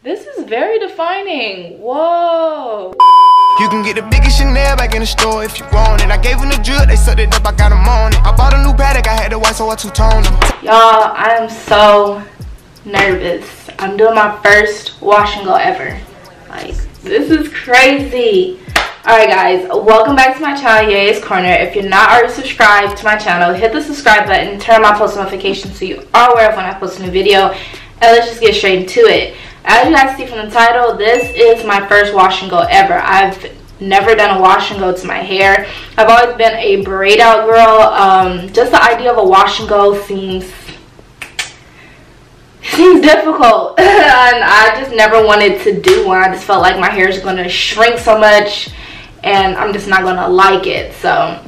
This is very defining. Whoa. You can get the biggest Chanel back in the store if you want it. I gave them the drip, they sucked it up, I got them on it. I bought a new paddock, I had the white, so I two-toned them. Y'all, I am so nervous. I'm doing my first wash and go ever. Like, this is crazy. Alright guys, welcome back to my channel, Yaya's Corner. If you're not already subscribed to my channel, hit the subscribe button, turn on my post notifications so you are aware of when I post a new video. And let's just get straight into it. As you guys see from the title, this is my first wash and go ever. I've never done a wash and go to my hair. I've always been a braid out girl. Just the idea of a wash and go seems difficult. And I just never wanted to do one. I just felt like my hair is going to shrink so much and I'm just not going to like it. So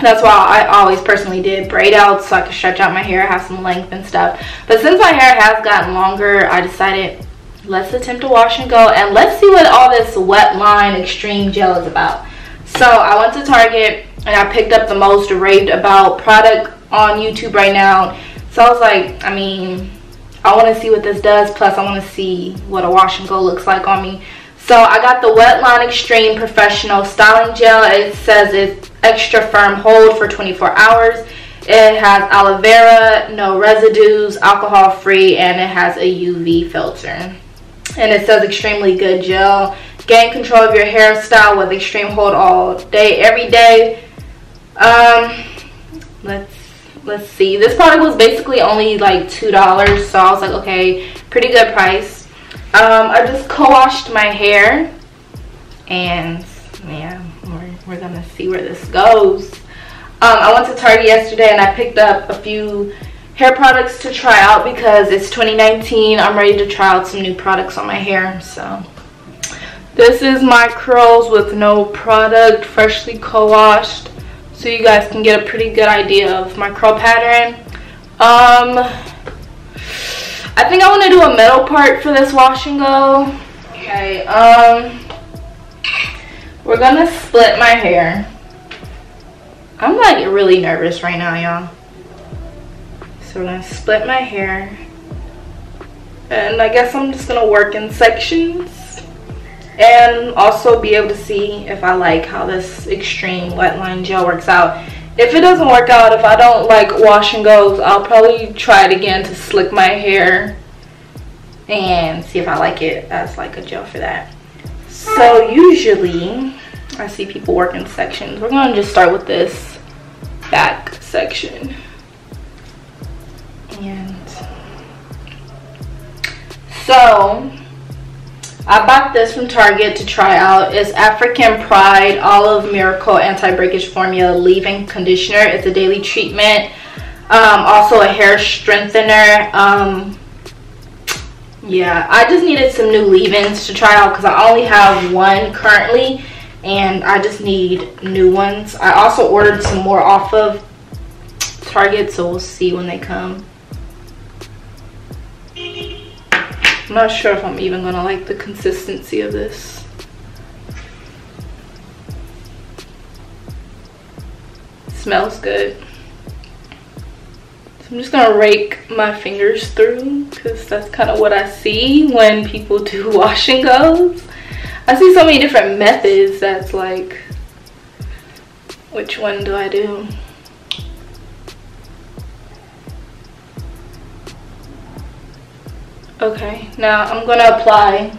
that's why I always personally did braid out so I could stretch out my hair, have some length and stuff. But since my hair has gotten longer, I decided let's attempt a wash and go and let's see what all this Wetline Xtreme gel is about. So I went to Target and I picked up the most raved about product on YouTube right now. So I was like, I mean, I want to see what this does, plus I want to see what a wash and go looks like on me. So I got the Wetline Xtreme Professional Styling Gel. It says it's extra firm hold for 24 hours. It has aloe vera, no residues, alcohol free, and it has a UV filter. And it says extremely good gel. Gain control of your hairstyle with extreme hold all day, every day. Let's see. This product was basically only like $2, so I was like, okay, pretty good price. I just co-washed my hair, and yeah, we're gonna see where this goes. I went to Target yesterday and I picked up a few hair products to try out because it's 2019. I'm ready to try out some new products on my hair. So this is my curls with no product, freshly co-washed, so you guys can get a pretty good idea of my curl pattern. I think I want to do a middle part for this wash and go. Okay, we're gonna split my hair. I'm like really nervous right now, y'all. So we're gonna split my hair, and I guess I'm just gonna work in sections and also be able to see if I like how this Xtreme Wetline gel works out. If it doesn't work out, if I don't like wash and goes, I'll probably try it again to slick my hair and see if I like it as like a gel for that. So usually I see people work in sections. We're gonna just start with this back section. And so I bought this from Target to try out. It's African Pride Olive Miracle Anti-Breakage Formula Leave-In Conditioner. It's a daily treatment. Also a hair strengthener. Yeah, I just needed some new leave-ins to try out because I only have one currently and I just need new ones. I also ordered some more off of Target, so we'll see when they come. I'm not sure if I'm even gonna like the consistency of this. It smells good. So I'm just gonna rake my fingers through because that's kind of what I see when people do wash and goes. I see so many different methods that's like, which one do I do? Okay, now I'm gonna apply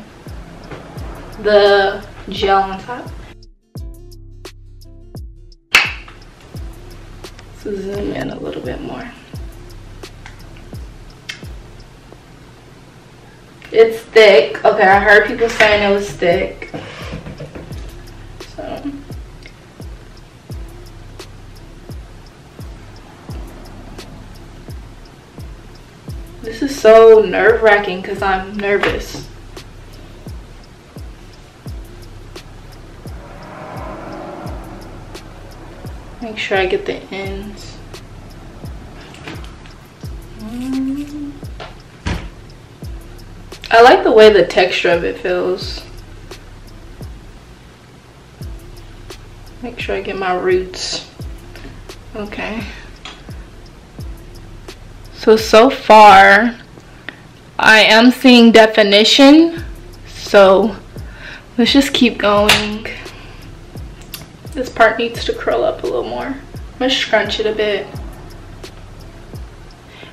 the gel on top. So zoom in a little bit more. It's thick. Okay, I heard people saying it was thick. So this is so nerve-wracking because I'm nervous. Make sure I get the ends. I like the way the texture of it feels. Make sure I get my roots. Okay. So far I am seeing definition So let's just keep going. This part needs to curl up a little more. I'm gonna scrunch it a bit.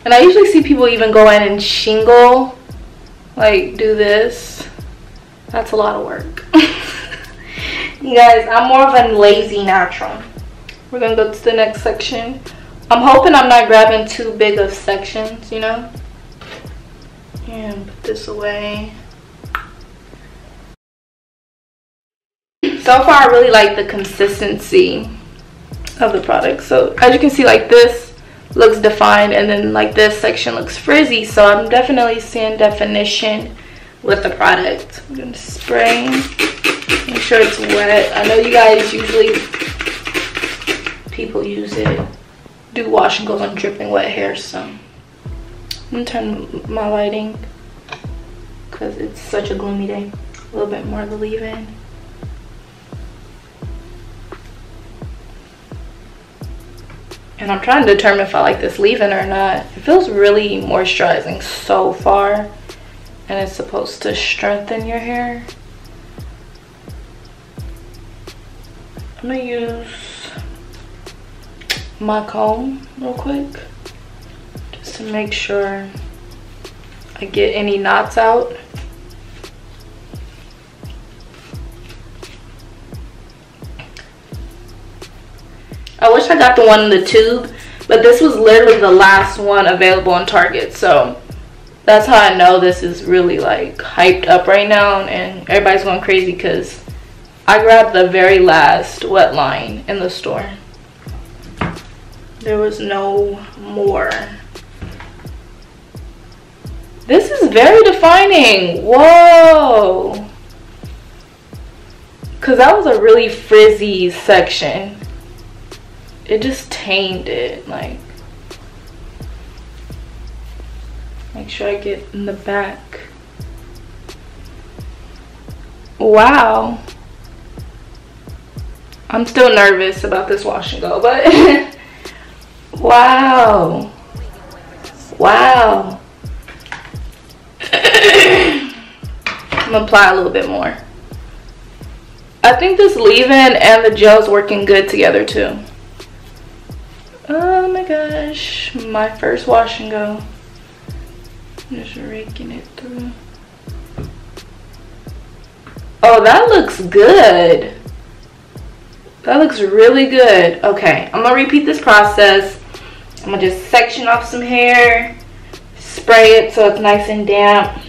And I usually see people even go in and shingle, like do this. That's a lot of work. You guys, I'm more of a lazy natural. We're gonna go to the next section. I'm hoping I'm not grabbing too big of sections, you know? And put this away. So far, I really like the consistency of the product. So as you can see, like this looks defined, and then like this section looks frizzy. So I'm definitely seeing definition with the product. I'm gonna spray, make sure it's wet. I know you guys usually, people use it, do wash and goes on dripping wet hair. So I'm gonna turn my lighting because it's such a gloomy day. A little bit more of the leave-in. And I'm trying to determine if I like this leave-in or not. It feels really moisturizing so far. And it's supposed to strengthen your hair. I'm gonna use my comb real quick. Just to make sure I get any knots out. I wish I got the one in the tube, but this was literally the last one available on Target. So that's how I know this is really like hyped up right now, and everybody's going crazy because I grabbed the very last Wetline in the store. There was no more. This is very defining. Whoa. Because that was a really frizzy section. It just tamed it, like. Make sure I get in the back. Wow. I'm still nervous about this wash and go, but wow. Wow. I'm gonna apply a little bit more. I think this leave-in and the gel's working good together too. Oh my gosh, my first wash and go. Just raking it through. Oh, that looks good. That looks really good. Okay, I'm gonna repeat this process. I'm gonna just section off some hair, spray it so it's nice and damp.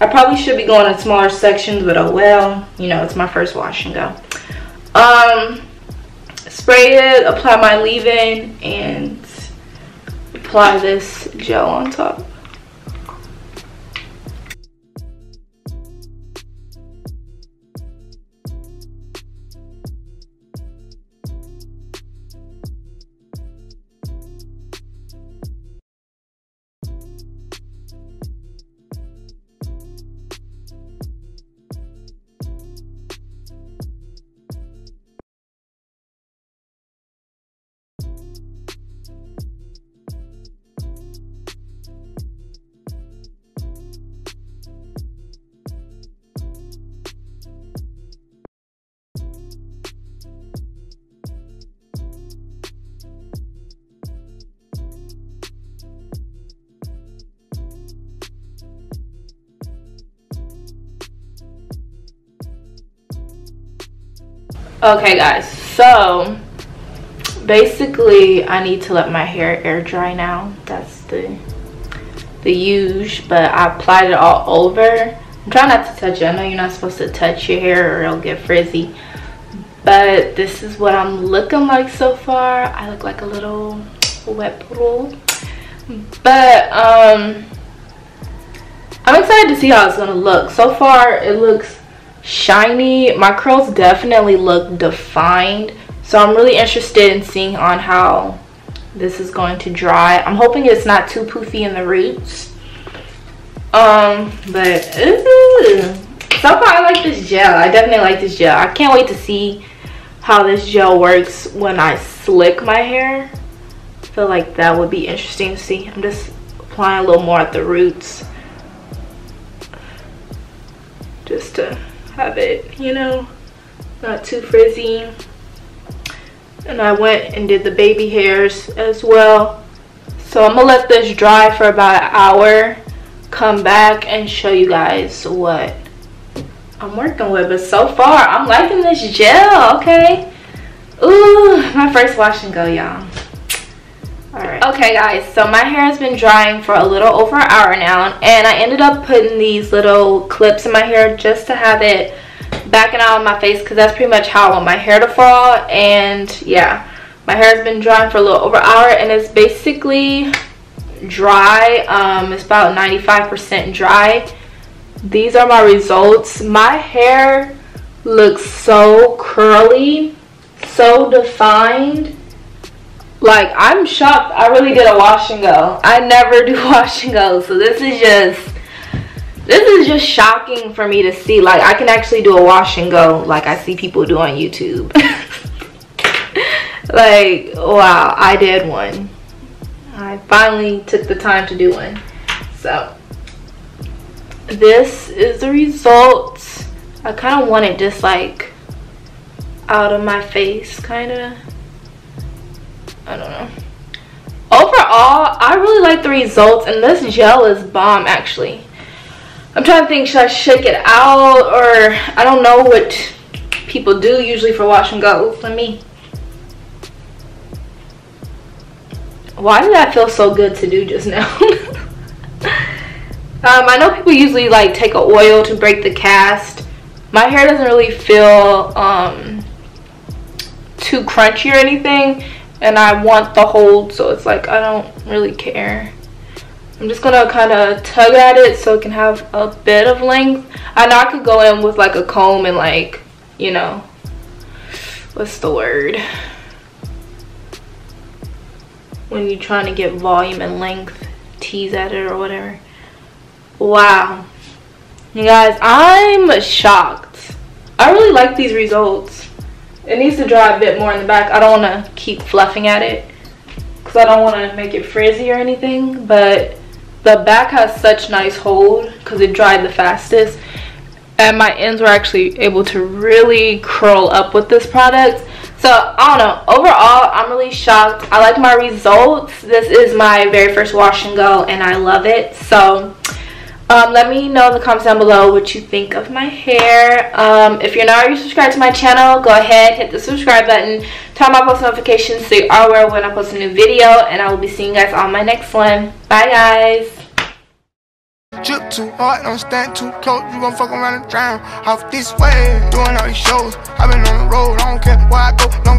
I probably should be going in smaller sections, but oh well, you know, it's my first wash and go. Spray it, apply my leave-in, and apply this gel on top. Okay guys, so basically I need to let my hair air dry now. That's the huge, but I applied it all over. I'm trying not to touch it. I know you're not supposed to touch your hair or it'll get frizzy, but this is what I'm looking like so far. I look like a little wet poodle, but I'm excited to see how it's gonna look. So far it looks shiny. My curls definitely look defined, so I'm really interested in seeing on how this is going to dry. I'm hoping it's not too poofy in the roots, but so far I like this gel. I definitely like this gel. I can't wait to see how this gel works when I slick my hair. I feel like that would be interesting to see. I'm just applying a little more at the roots. just to have it, you know, not too frizzy. And I went and did the baby hairs as well. So I'm gonna let this dry for about an hour, come back and show you guys what I'm working with. But so far I'm liking this gel. Okay, ooh, my first wash and go, y'all. All right, okay guys, so my hair has been drying for a little over an hour now, and I ended up putting these little clips in my hair just to have it backing out on my face, because that's pretty much how I want my hair to fall. And yeah, my hair has been drying for a little over an hour, and it's basically dry. It's about 95% dry. These are my results. My hair looks so curly, so defined. Like, I'm shocked. I really did a wash and go. I never do wash and go, so this is just shocking for me to see. Like, I can actually do a wash and go like I see people do on YouTube. Like, wow, I did one. I finally took the time to do one. So this is the results. I kind of want it just like out of my face, kind of. I don't know. Overall, I really like the results, and this gel is bomb actually. I'm trying to think, should I shake it out, or I don't know what people do usually for wash and go. Let me. Why did that feel so good to do just now? I know people usually like take an oil to break the cast. My hair doesn't really feel too crunchy or anything, and I want the hold, so it's like I don't really care. I'm just gonna kind of tug at it so it can have a bit of length. I know I could go in with like a comb and like, you know, what's the word, when you're trying to get volume and length, tease at it or whatever. Wow, you guys, I'm shocked. I really like these results. It needs to dry a bit more in the back. I don't want to keep fluffing at it because I don't want to make it frizzy or anything, but the back has such nice hold because it dried the fastest, and my ends were actually able to really curl up with this product. So I don't know, overall I'm really shocked. I like my results. This is my very first wash and go, and I love it. So let me know in the comments down below what you think of my hair. If you're not already subscribed to my channel, go ahead, hit the subscribe button, turn on my post notifications so you are aware when I post a new video, and I will be seeing you guys on my next one. Bye guys. Drip too hard, don't stand too close. You gon' fuck around and drown. Off this way, doing all these shows. I been on the road, I don't care where I go. Long